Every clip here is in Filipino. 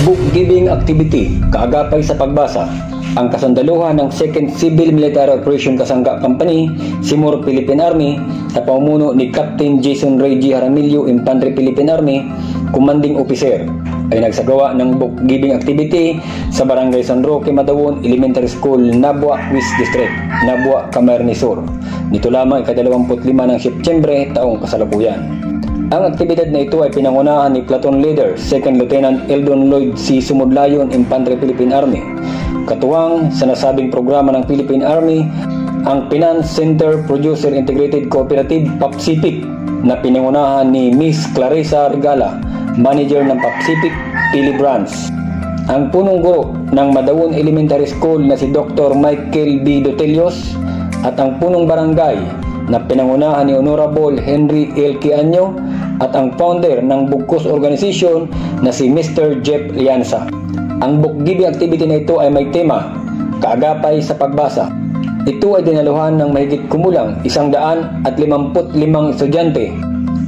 Book giving activity, kaagapay sa pagbasa. Ang kasandaluhan ng 2nd Civil Military Operation Kasangga Company, Simor Philippine Army, sa pamumuno ni Captain Jason Ray G. Jaramillo, Infantry Philippine Army, Commanding Officer, ay nagsagawa ng book giving activity sa Barangay San Roque, Madawon Elementary School, Nabua, West District, Nabua, Camarines Sur. Nito lamang ika-25 ng Setyembre taong kasalukuyan. Ang aktibidad na ito ay pinangunahan ni Platoon Leader 2nd Lieutenant Eldon Lloyd C. Sumudlayon, Infantry Philippine Army. Katuwang sa nasabing programa ng Philippine Army, ang Finance Center Producer Integrated Cooperative PAPSIPIC na pinangunahan ni Miss Clarissa Regala, Manager ng PAPSIPIC Pili Branch. Ang punong guro ng Madawon Elementary School na si Dr. Michael B. Dotelios at ang punong barangay na pinangunahan ni Honorable Henry L. Quiaño at ang founder ng Bugkos Organization na si Mr. Jeff Lianza. Ang book giving activity na ito ay may tema, kaagapay sa pagbasa. Ito ay dinaluhan ng mahigit kumulang 155 estudyante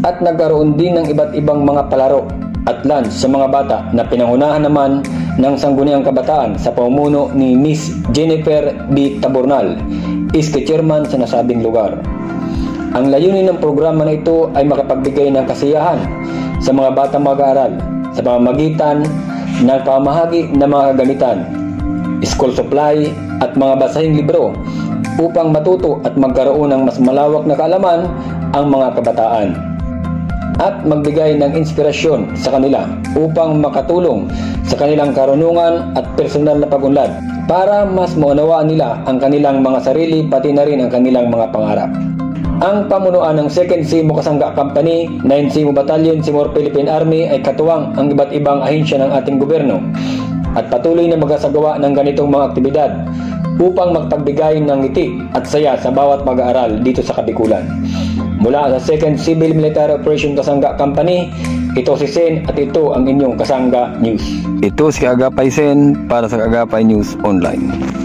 at nagkaroon din ng iba't ibang mga palaro at lunch sa mga bata na pinangunahan naman ng Sangguniang Kabataan sa pamumuno ni Miss Jennifer B. Tabornal, iske chairman sa nasabing lugar. Ang layunin ng programa na ito ay makapagbigay ng kasiyahan sa mga batang mag-aaral sa pamamagitan ng pamahagi ng mga kagamitan, school supply at mga basahing libro upang matuto at magkaroon ng mas malawak na kaalaman ang mga kabataan at magbigay ng inspirasyon sa kanila upang makatulong sa kanilang karunungan at personal na pag-unlad para mas maunawaan nila ang kanilang mga sarili pati na rin ang kanilang mga pangarap. Ang pamunuan ng 2nd Simo Kasangga Company, 9th Simo Battalion, Simor Philippine Army ay katuwang ang iba't ibang ahensya ng ating gobyerno at patuloy na magsasagawa ng ganitong mga aktibidad upang magpagbigay ng ngiti at saya sa bawat mag-aaral dito sa Kabikulan. Mula sa 2nd Civil Military Operation Kasangga Company, ito si Sen at ito ang inyong Kasangga News. Ito si Kaagapay Sen para sa Kaagapay News Online.